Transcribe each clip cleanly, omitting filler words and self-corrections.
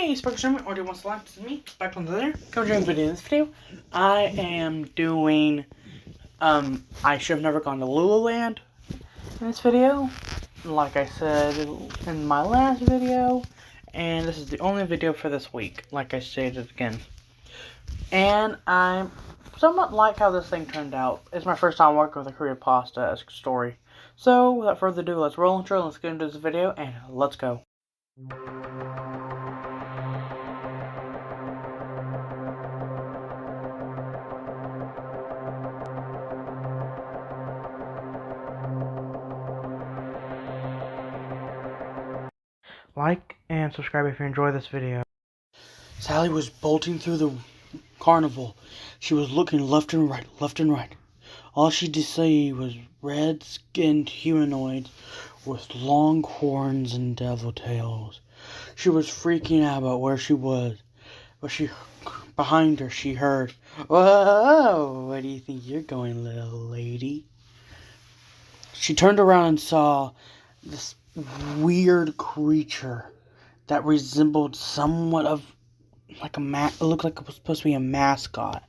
Hey, Sparkstreamer, or do you want to select? This is me, back on the other. Come join video. In this video, I am doing, I should have never gone to LooLoo Land in this video, like I said in my last video, and this is the only video for this week, like I stated again. And I somewhat like how this thing turned out. It's my first time working with a Creepypasta story. So, without further ado, let's roll intro, let's get into this video, and let's go. Like and subscribe if you enjoy this video. Sally was bolting through the carnival. She was looking left and right, left and right. All she did see was red-skinned humanoids with long horns and devil tails. She was freaking out about where she was. But behind her, she heard, "Whoa, where do you think you're going, little lady?" She turned around and saw this weird creature that resembled somewhat of like it looked like it was supposed to be a mascot.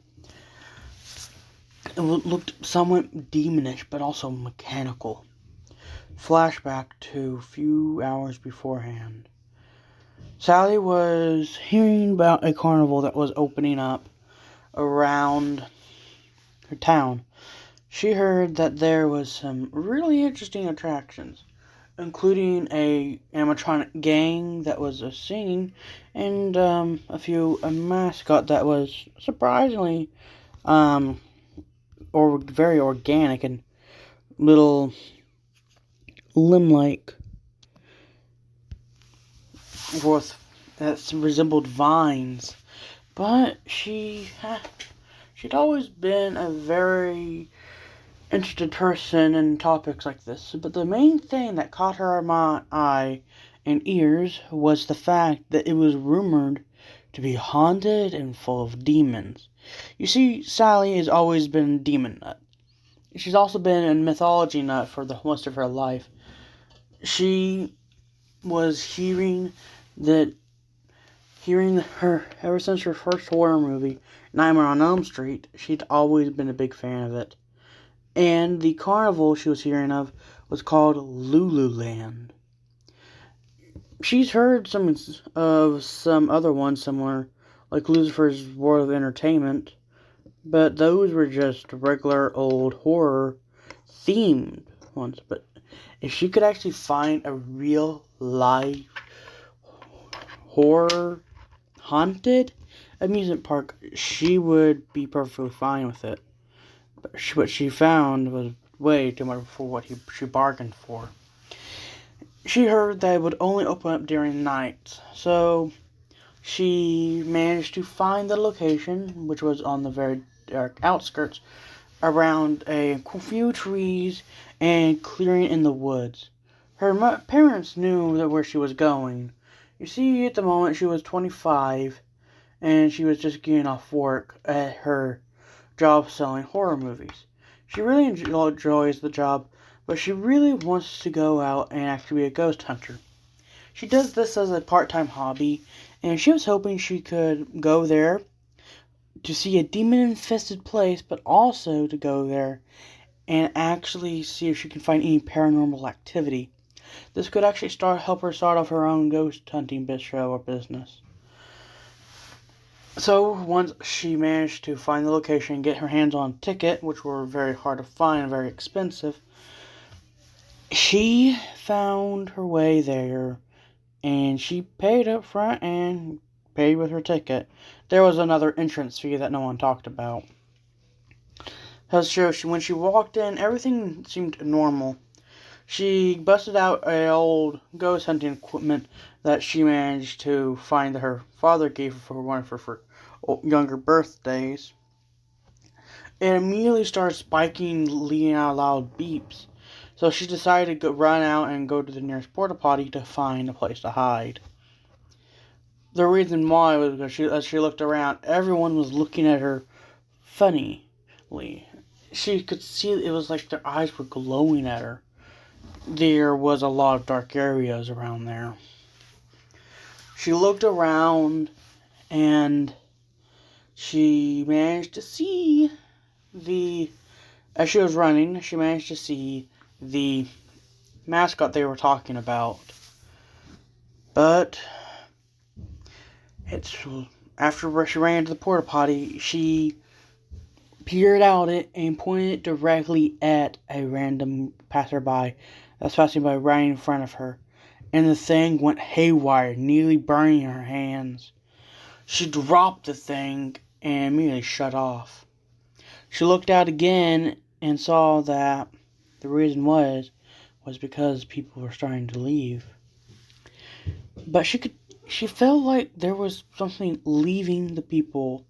It looked somewhat demonish, but also mechanical. Flashback to a few hours beforehand. Sally was hearing about a carnival that was opening up around her town. She heard that there was some really interesting attractions, including a animatronic gang that was singing, and a mascot that was surprisingly or very organic and little limb-like that resembled vines. But she'd always been a very interested person in topics like this, but the main thing that caught her eye and ears was the fact that it was rumored to be haunted and full of demons. You see, Sally has always been a demon nut. She's also been a mythology nut for the most of her life. She was hearing her ever since her first horror movie, Nightmare on Elm Street. She'd always been a big fan of it. And the carnival she was hearing of was called LooLoo Land. She's heard some other ones similar, like Lucifer's World of Entertainment, but those were just regular old horror themed ones. But if she could actually find a real life horror haunted amusement park, she would be perfectly fine with it. But what she found was way too much for what she bargained for. She heard that it would only open up during night, so she managed to find the location, which was on the very dark outskirts, around a few trees and clearing in the woods. Her parents knew where she was going. You see, at the moment she was 25, and she was just getting off work at her job selling horror movies. She really enjoys the job, but she really wants to go out and actually be a ghost hunter. She does this as a part-time hobby, and she was hoping she could go there to see a demon-infested place, but also to go there and actually see if she can find any paranormal activity. This could actually help her start off her own ghost hunting show or business. So, once she managed to find the location and get her hands on a ticket, which were very hard to find and very expensive, she found her way there, and she paid up front and paid with her ticket. There was another entrance fee that no one talked about. When she walked in, everything seemed normal. She busted out an old ghost hunting equipment that she managed to find that her father gave her for one of her younger birthdays. It immediately started spiking, leading out loud beeps. So she decided to run out and go to the nearest porta potty to find a place to hide. The reason why was because as she looked around, everyone was looking at her funnily. She could see it was like their eyes were glowing at her. There was a lot of dark areas around there. She looked around and she managed to see as she was running, she managed to see the mascot they were talking about. But after she ran into the porta potty, she peered out it and pointed it directly at a random passerby that's passing by right in front of her. And the thing went haywire, nearly burning her hands. She dropped the thing and immediately shut off. She looked out again and saw that the reason was because people were starting to leave. But she felt like there was something leaving the people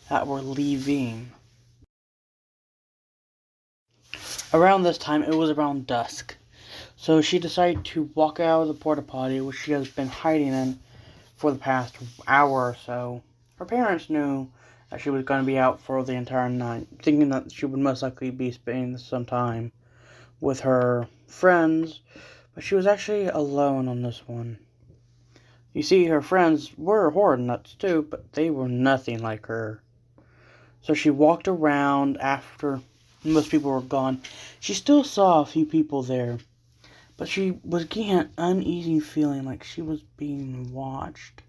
that were leaving. Around this time, it was around dusk. So she decided to walk out of the porta potty, which she has been hiding in for the past hour or so. Her parents knew that she was going to be out for the entire night, thinking that she would most likely be spending some time with her friends, but she was actually alone on this one. You see, her friends were horror nuts too, but they were nothing like her. So she walked around after most people were gone. She still saw a few people there, but she was getting an uneasy feeling like she was being watched.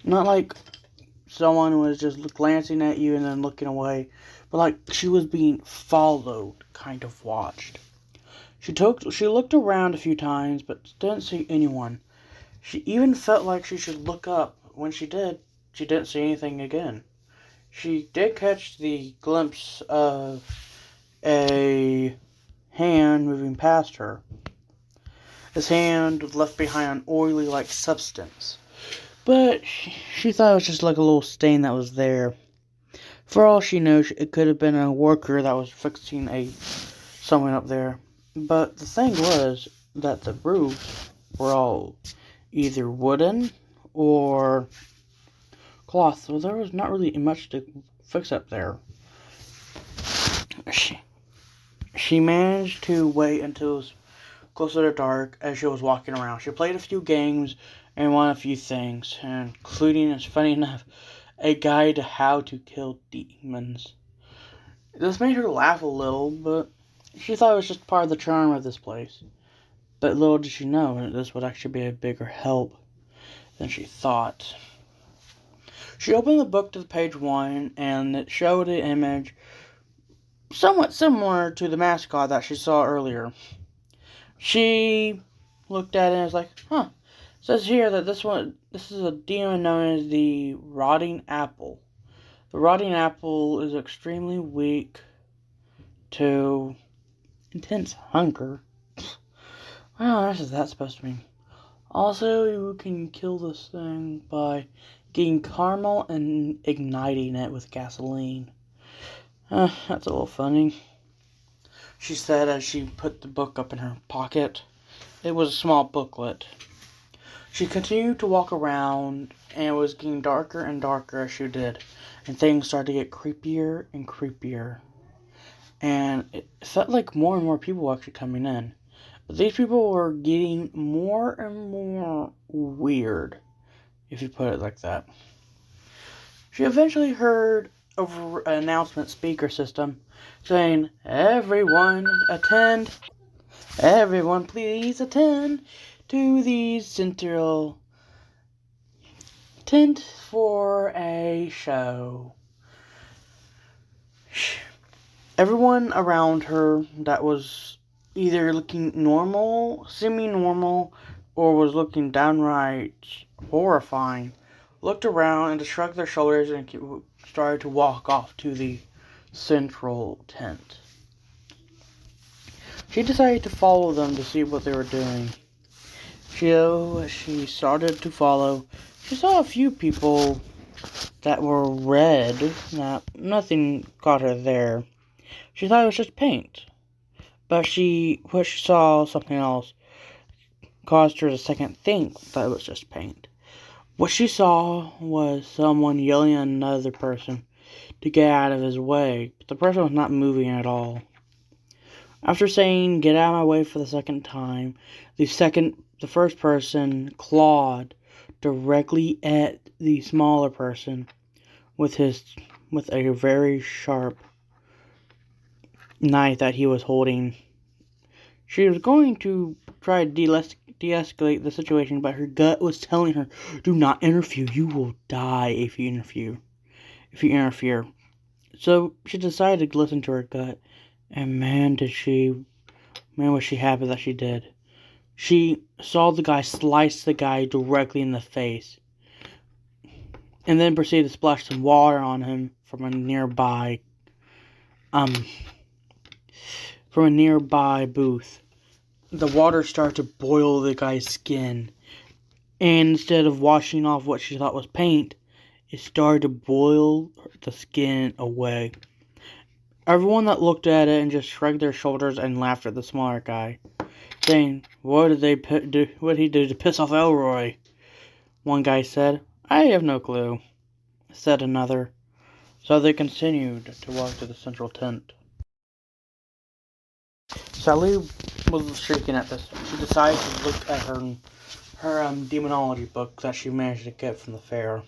Not like someone was just glancing at you and then looking away, but like she was being followed, kind of watched. She looked around a few times, but didn't see anyone. She even felt like she should look up. When she did, she didn't see anything again. She did catch the glimpse of a hand moving past her. This hand left behind an oily-like substance. But she thought it was just like a little stain that was there. For all she knew, it could have been a worker that was fixing someone up there. But the thing was that the roofs were all either wooden or cloth, so there was not really much to fix up there. She managed to wait until it was closer to dark as she was walking around. She played a few games and won a few things, including, it's funny enough, a guide to how to kill demons. This made her laugh a little, but she thought it was just part of the charm of this place. But little did she know that this would actually be a bigger help than she thought. She opened the book to page 1, and it showed an image somewhat similar to the mascot that she saw earlier. She looked at it and was like, huh. It says here that this is a demon known as the Rotting Apple. The Rotting Apple is extremely weak to intense hunger. Wow, what is that supposed to mean? Also, you can kill this thing by getting caramel and igniting it with gasoline. That's a little funny, she said as she put the book up in her pocket. It was a small booklet. She continued to walk around, and it was getting darker and darker as she did, and things started to get creepier and creepier. And it felt like more and more people were actually coming in. But these people were getting more and more weird, if you put it like that. She eventually heard over an announcement speaker system saying, "Everyone attend. Everyone please attend to the central tent for a show." Everyone around her that was either looking normal, semi-normal, or was looking downright horrifying, looked around and just shrugged their shoulders and started to walk off to the central tent. She decided to follow them to see what they were doing. As she started to follow, she saw a few people that were red. Nothing caught her there. She thought it was just paint. But what she saw something else caused her to second think that it was just paint. What she saw was someone yelling at another person to get out of his way, but the person was not moving at all. After saying, "Get out of my way" for the second time, the first person clawed directly at the smaller person with a very sharp knife that he was holding. She was going to try to de-escalate the situation, but her gut was telling her, "Do not interfere. You will die if you interfere." So she decided to listen to her gut, and man, was she happy that she did. She saw the guy slice the guy directly in the face, and then proceeded to splash some water on him from a nearby booth. The water started to boil the guy's skin, and instead of washing off what she thought was paint, it started to boil the skin away. Everyone that looked at it and just shrugged their shoulders and laughed at the smaller guy, saying, What did he do to piss off Elroy? One guy said, "I have no clue," said another. So they continued to walk to the central tent. Sally was shaking at this. She decided to look at her demonology book that she managed to get from the fair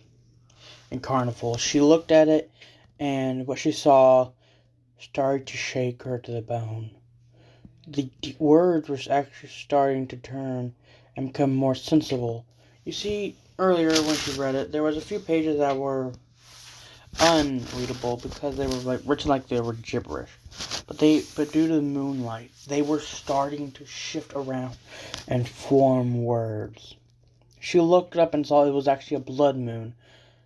and carnival. She looked at it, and what she saw started to shake her to the bone. The words were actually starting to turn and become more sensible. You see, earlier when she read it, there was a few pages that were unreadable because they were written like they were gibberish. But due to the moonlight, they were starting to shift around and form words. She looked up and saw it was actually a blood moon.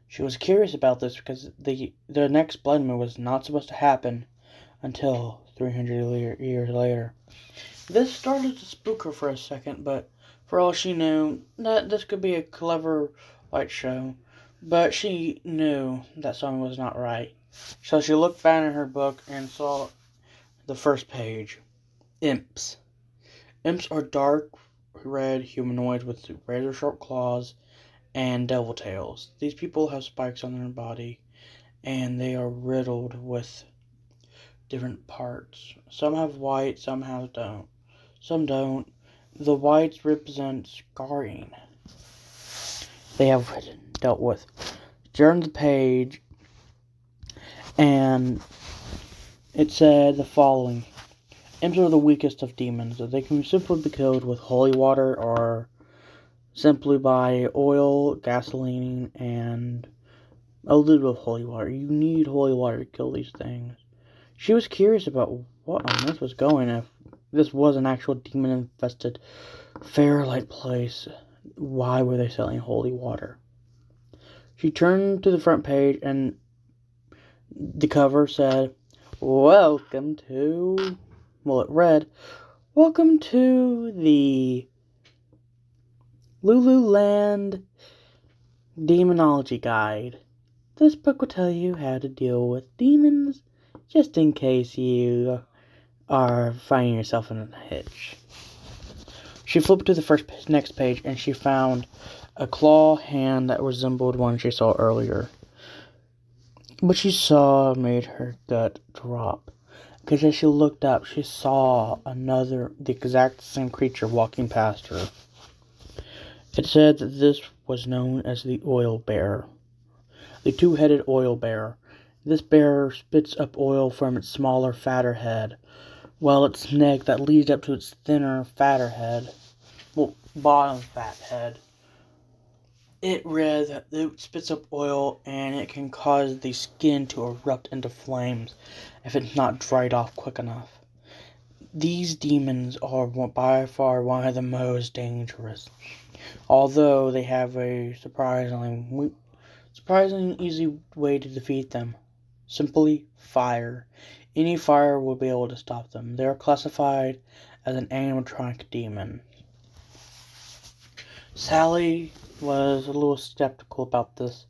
She was curious about this because the next blood moon was not supposed to happen until 300 years later. This started to spook her for a second, but for all she knew, that this could be a clever light show. But she knew that something was not right. So she looked back at her book and saw the first page. Imps. Imps are dark red humanoids with razor-sharp claws and devil tails. These people have spikes on their body, and they are riddled with different parts. Some have white, some don't. The whites represent scarring they have dealt with. During the page, and it said the following. Imps are the weakest of demons. They can simply be killed with holy water or simply by oil, gasoline, and a little bit of holy water. You need holy water to kill these things. She was curious about what on earth was going if this was an actual demon-infested fair-like place. Why were they selling holy water? She turned to the front page and the cover said, Welcome to the LooLoo Land Demonology Guide. This book will tell you how to deal with demons, just in case you are finding yourself in a hitch. She flipped to the next page, and she found a claw hand that resembled one she saw earlier. What she saw made her gut drop, because as she looked up, she saw the exact same creature walking past her. It said that this was known as the oil bear, the two-headed oil bear. This bear spits up oil from its smaller, fatter head, while its neck that leads up to its thinner, fatter head, bottom fat head. It read that it spits up oil and it can cause the skin to erupt into flames if it's not dried off quick enough. These demons are by far one of the most dangerous, although they have a surprisingly easy way to defeat them. Simply fire. Any fire will be able to stop them. They are classified as an animatronic demon. Sally was a little skeptical about this,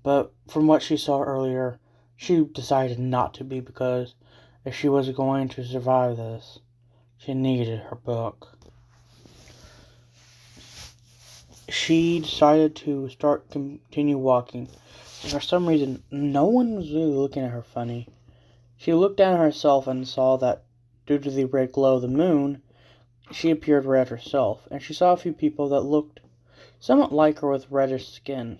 but from what she saw earlier, she decided not to be, because if she was going to survive this, she needed her book. She decided to continue walking. For some reason, no one was really looking at her funny. She looked down at herself and saw that due to the red glow of the moon, she appeared red herself, and she saw a few people that looked somewhat like her with reddish skin.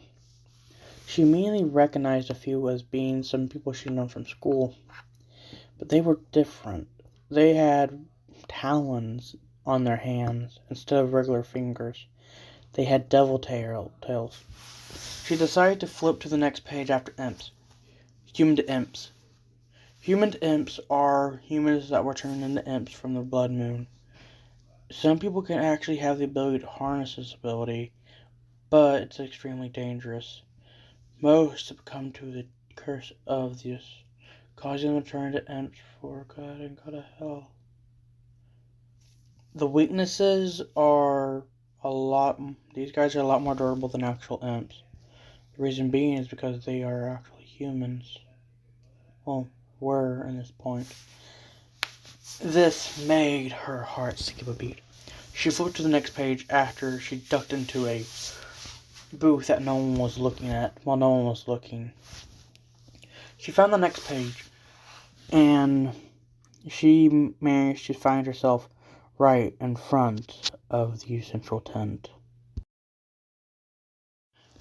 She immediately recognized a few as being some people she'd known from school, but they were different. They had talons on their hands instead of regular fingers. They had devil tails. She decided to flip to the next page after Imps. Human to Imps. Human to Imps are humans that were turned into Imps from the blood moon. Some people can actually have the ability to harness this ability, but it's extremely dangerous. Most succumb to the curse of this, causing them to turn into Imps for good and go to hell. The weaknesses are these guys are a lot more durable than actual Imps. The reason being is because they are actually humans. Well, were in this point. This made her heart skip a beat. She flipped to the next page after she ducked into a booth that no one was looking at while no one was looking. She found the next page, and she managed to find herself right in front of the central tent.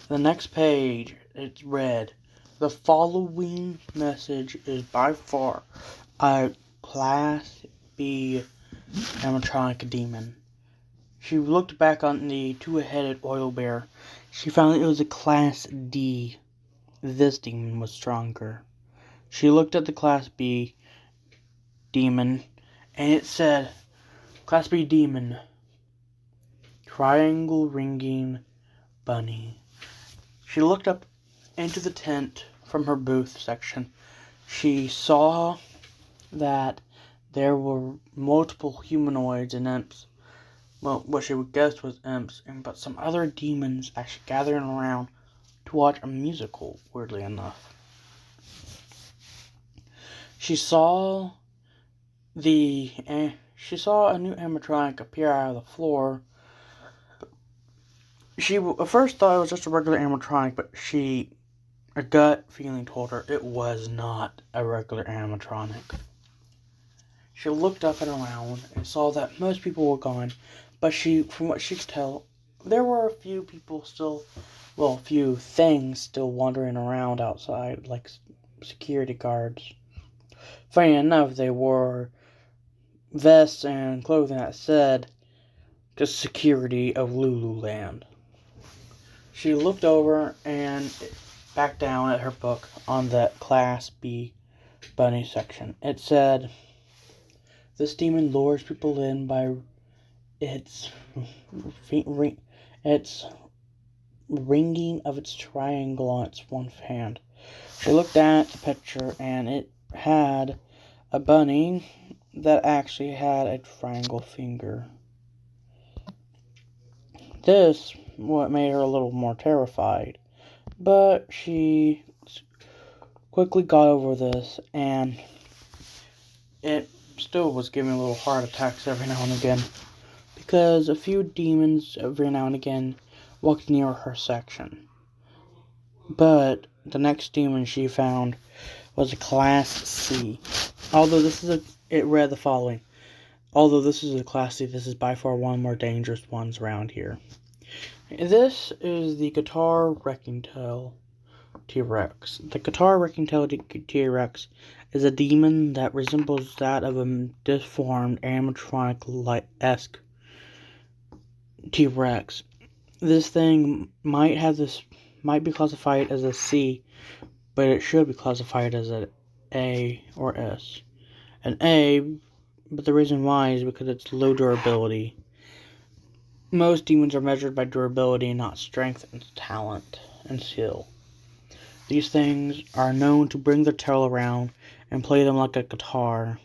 The next page, it's read, "The following message is by far a Class B animatronic demon." She looked back on the two-headed oil bear. She found it was a Class D. This demon was stronger. She looked at the Class B demon, and it said, "Class B demon, triangle ringing bunny." She looked up into the tent from her booth section. She saw that there were multiple humanoids and Imps. Well, what she would guess was Imps, but some other demons actually gathering around to watch a musical, weirdly enough. She saw a new animatronic appear out of the floor. She at first thought it was just a regular animatronic, but a gut feeling told her it was not a regular animatronic. She looked up and around and saw that most people were gone, but from what she could tell, there were a few things still wandering around outside, like security guards. Funny enough, they wore vests and clothing that said, "Just security of LooLoo Land." She looked over and back down at her book on the Class B bunny section. It said, "This demon lures people in by its ringing of its triangle on its one hand." She looked at the picture, and it had a bunny that actually had a triangle finger. This what made her a little more terrified, but she quickly got over this, and it still was giving little heart attacks every now and again, because a few demons every now and again walked near her section. But the next demon she found was a Class C. It read the following: "Although this is a Class C, this is by far one of the more dangerous ones around here." This is the Guitar Wrecking Tail T-Rex. The Guitar Wrecking Tail T-Rex is a demon that resembles that of a deformed animatronic-esque T-Rex. This thing might be classified as a C, but it should be classified as an A or S. An A, but the reason why is because it's low durability. Most demons are measured by durability, not strength and talent and skill. These things are known to bring their tail around and play them like a guitar.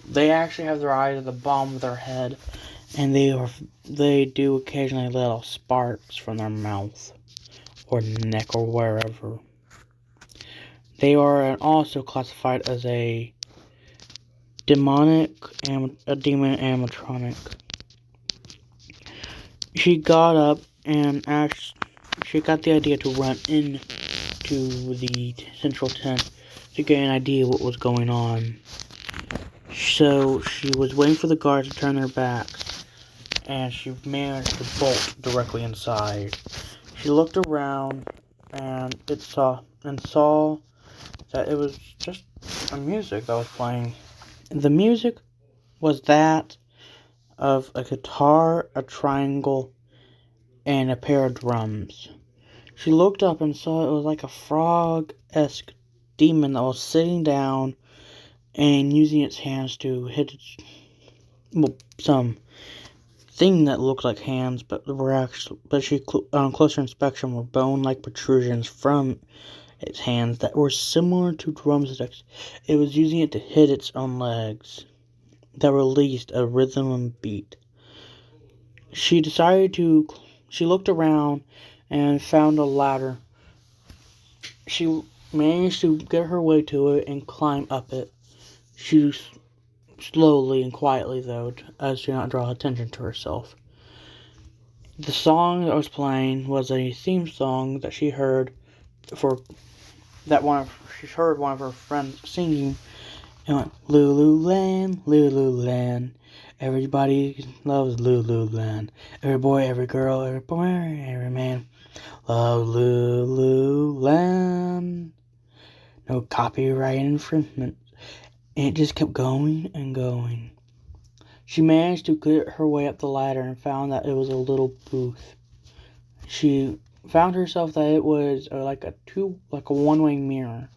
They actually have their eyes at the bottom of their head, and they do occasionally let off sparks from their mouth or neck or wherever. They are also classified as a demon animatronic. She got up and she got the idea to run into the central tent to get an idea what was going on. So she was waiting for the guards to turn their backs, and she managed to bolt directly inside. She looked around and saw that it was just a music that was playing. The music was that of a guitar, a triangle, and a pair of drums. She looked up and saw it was like a frog-esque demon that was sitting down and using its hands to hit some thing that looked like hands, but on closer inspection were bone-like protrusions from its hands that were similar to drumsticks. It was using it to hit its own legs that released a rhythm and beat. She looked around and found a ladder. She managed to get her way to it and climb up it. She slowly and quietly, though, as to not draw attention to herself. The song that was playing was a theme song that she heard she heard one of her friends singing. It went, "LooLoo Land, LooLoo Land. Everybody loves LooLoo Land. Every boy, every girl, every boy, every man love LooLoo Land. No copyright infringement." And it just kept going and going. She managed to get her way up the ladder and found that it was a little booth. She found herself that it was like a one-way mirror.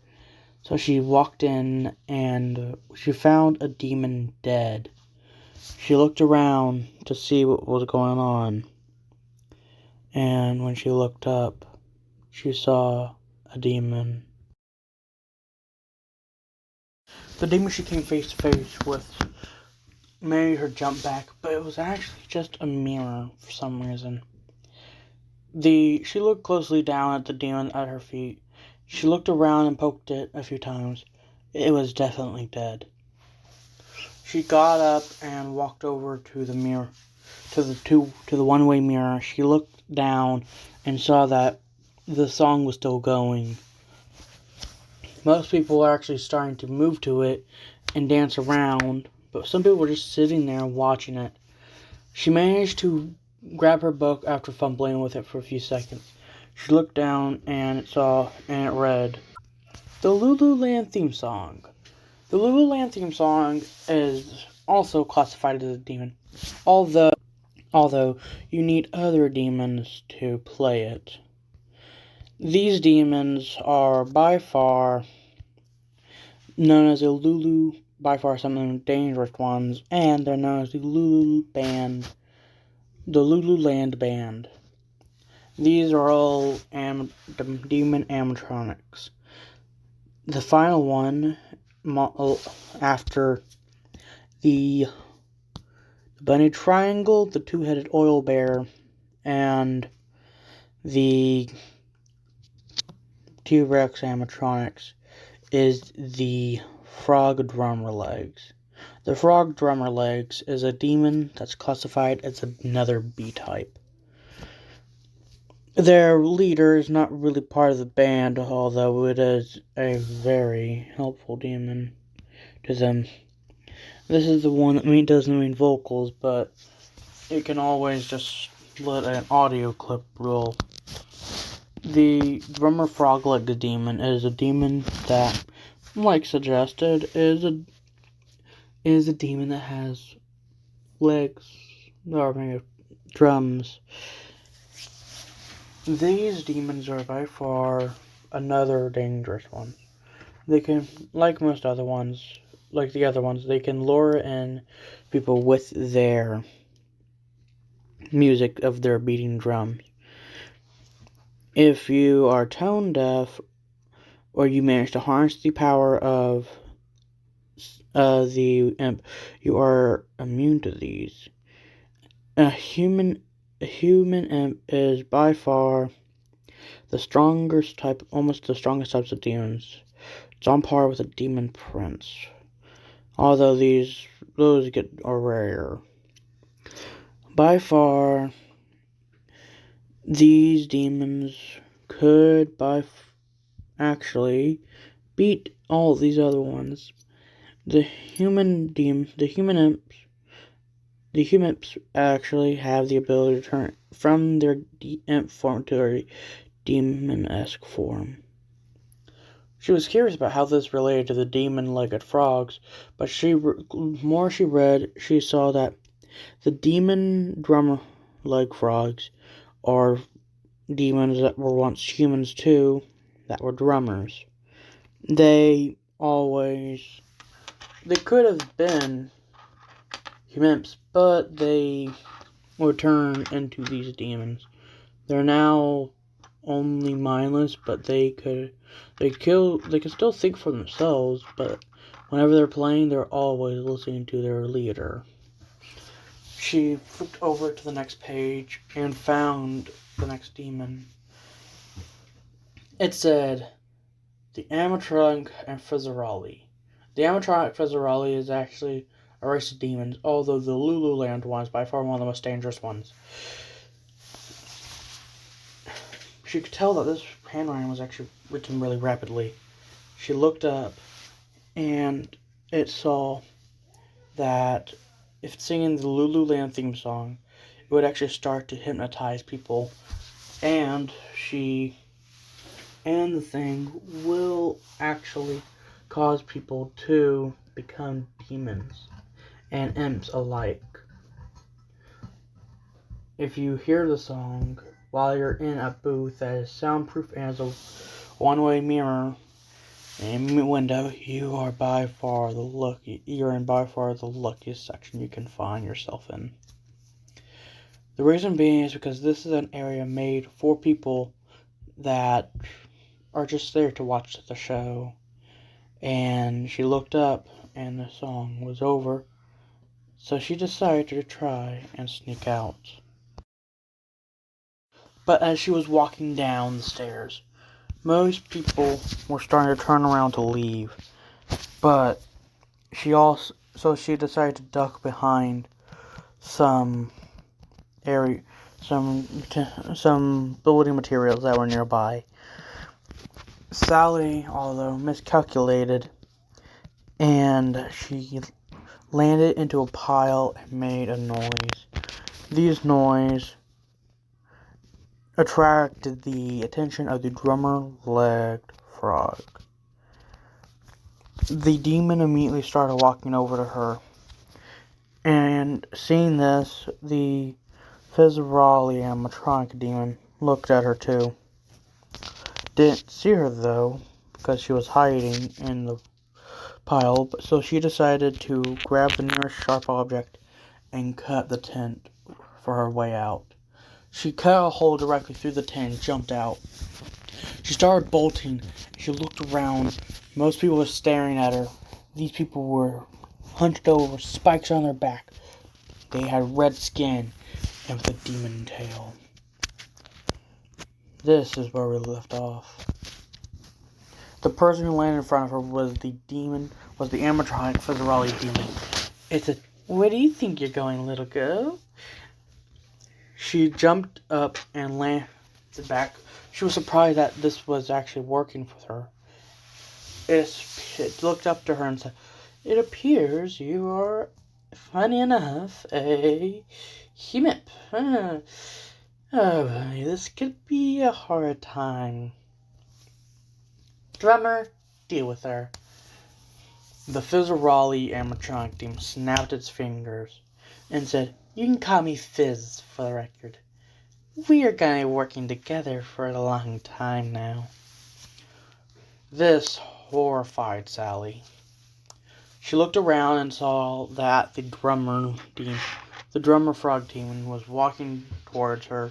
So she walked in and she found a demon dead. She looked around to see what was going on. And when she looked up, she saw a demon. The demon she came face to face with made her jump back, but it was actually just a mirror for some reason. She looked closely down at the demon at her feet. She looked around and poked it a few times. It was definitely dead. She got up and walked over to the mirror, to the one-way mirror. She looked down and saw that the song was still going. Most people were actually starting to move to it and dance around, but some people were just sitting there watching it. She managed to grab her book after fumbling with it for a few seconds. She looked down and it read, "The LooLoo Land theme song." The LooLoo Land theme song is also classified as a demon, although you need other demons to play it. These demons are by far known as the LooLoo, by far some of the dangerous ones, and they're known as the LooLoo Land Band. These are all demon animatronics. The final one, after the bunny triangle, the two-headed oil bear, and the T-Rex animatronics, is the frog drummer legs. The frog drummer legs is a demon that's classified as another B-type. Their leader is not really part of the band, although it is a very helpful demon to them. This is the one that doesn't mean vocals, but it can always just let an audio clip roll. The drummer frog-legged demon is a demon that, like suggested, is a demon that has legs, or maybe drums. These demons are by far another dangerous one. They can, like the other ones, they can lure in people with their music of their beating drums. If you are tone deaf, or you manage to harness the power of the imp, you are immune to these. A human imp is by far the strongest type, almost the strongest types of demons. It's on par with a demon prince, although those are rare. By far, these demons could actually beat all these other ones. The human imps The humans actually have the ability to turn from their imp form to a demon-esque form. She was curious about how this related to the demon-legged frogs, but more she read, she saw that the demon drummer-leg frogs are demons that were once humans too, that were drummers. They could have been Imps, but they would turn into these demons. They're now only mindless, but they could still think for themselves, but whenever they're playing, they're always listening to their leader. She flipped over to the next page and found the next demon. It said, the animatronic and Fizzarali. The animatronic Fizzarali is actually a race of demons, although the LooLoo Land one is by far one of the most dangerous ones. She could tell that this handwriting was actually written really rapidly. She looked up, and it saw that if singing the LooLoo Land theme song, it would actually start to hypnotize people, and the thing will actually cause people to become demons and imps alike. If you hear the song while you're in a booth that is soundproof and has a one-way mirror and window, you're in by far the luckiest section you can find yourself in. The reason being is because this is an area made for people that are just there to watch the show. And she looked up and the song was over, so she decided to try and sneak out. But as she was walking down the stairs, most people were starting to turn around to leave. But she decided to duck behind some building materials that were nearby. Sally, although miscalculated, and she landed into a pile and made a noise. These noise attracted the attention of the drummer-legged frog. The demon immediately started walking over to her, and seeing this, the Fizzarali animatronic demon looked at her too. Didn't see her though, because she was hiding in the pile, so she decided to grab the nearest sharp object and cut the tent for her way out. She cut a hole directly through the tent and jumped out. She started bolting. She looked around. Most people were staring at her. These people were hunched over, spikes on their back. They had red skin and with a demon tail. This is where we left off. The person who landed in front of her was the animatronic Fizzarali demon. It said, "Where do you think you're going, little girl?" She jumped up and landed back. She was surprised that this was actually working for her. It looked up to her and said, "It appears you are, funny enough, a Imp. Oh, this could be a hard time. Drummer, deal with her." The Fizzarali animatronic demon snapped its fingers and said, "You can call me Fizz for the record. We are going to be working together for a long time now." This horrified Sally. She looked around and saw that the drummer frog demon was walking towards her,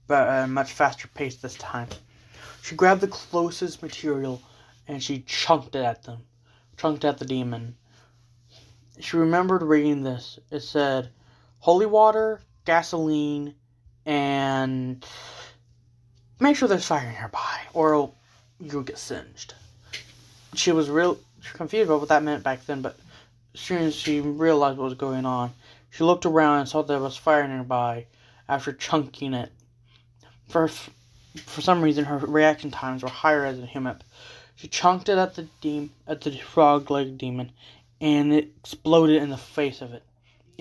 but at a much faster pace this time. She grabbed the closest material and she chunked at the demon. She remembered reading this. It said, holy water, gasoline, and make sure there's fire nearby, or you'll get singed. She was confused about what that meant back then, but as soon as she realized what was going on, she looked around and saw there was fire nearby after chunking it. For some reason, her reaction times were higher as a human. She chunked it at the frog-legged demon, and it exploded in the face of it.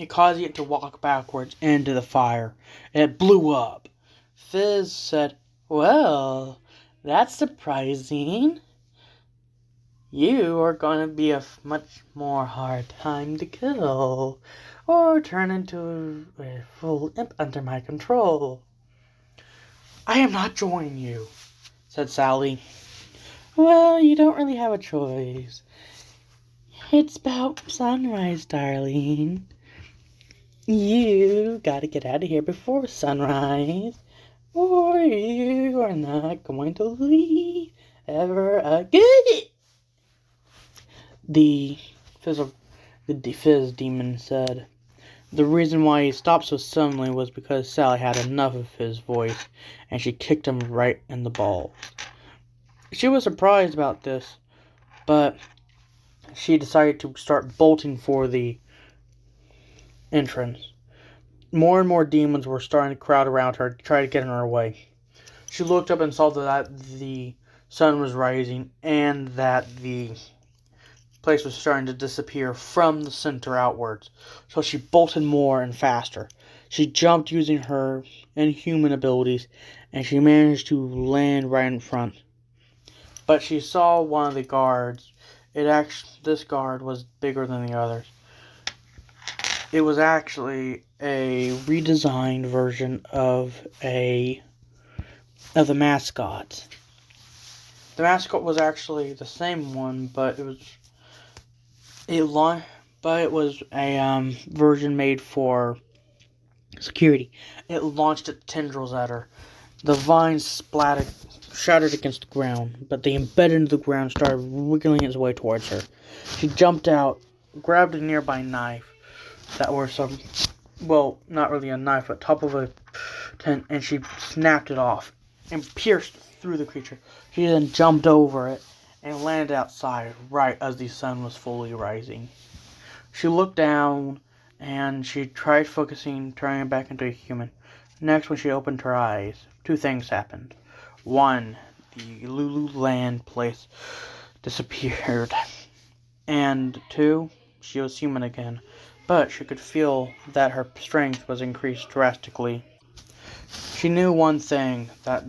causing it to walk backwards into the fire, and it blew up. Fizz said, "Well, that's surprising. You are going to be a much more hard time to kill, or turn into a full imp under my control." "I am not joining you," said Sally. "Well, you don't really have a choice. It's about sunrise, darling. You gotta get out of here before sunrise, or you are not going to leave ever again." The Fizz demon said the reason why he stopped so suddenly was because Sally had enough of his voice, and she kicked him right in the balls. She was surprised about this, but she decided to start bolting for the entrance. More and more demons were starting to crowd around her to try to get in her way. She looked up and saw that the sun was rising and that the place was starting to disappear from the center outwards. So she bolted more and faster. She jumped using her inhuman abilities, and she managed to land right in front. But she saw one of the guards. This guard was bigger than the others. It was actually a redesigned version of the mascot. The mascot was actually the same one, but it was a version made for security. It launched its tendrils at her. The vines shattered against the ground, but they embedded into the ground and started wiggling its way towards her. She jumped out, grabbed a nearby knife that were not really a knife, but top of a tent, and she snapped it off and pierced through the creature. She then jumped over it and landed outside right as the sun was fully rising. She looked down and she tried focusing, turning back into a human. Next, when she opened her eyes, two things happened. One, the LooLoo Land place disappeared. And two, she was human again. But she could feel that her strength was increased drastically. She knew one thing, that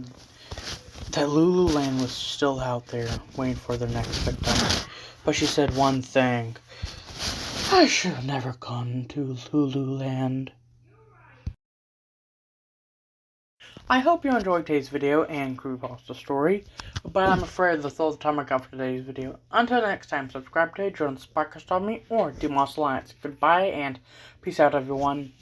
LooLoo Land was still out there, waiting for their next victim. But she said one thing: "I should have never gone to LooLoo Land." I hope you enjoyed today's video and Creepypasta story, but I'm afraid that's all the time I got for today's video. Until next time, subscribe today, join the Sparkers on me, or do Monster Alliance. Goodbye, and peace out, everyone.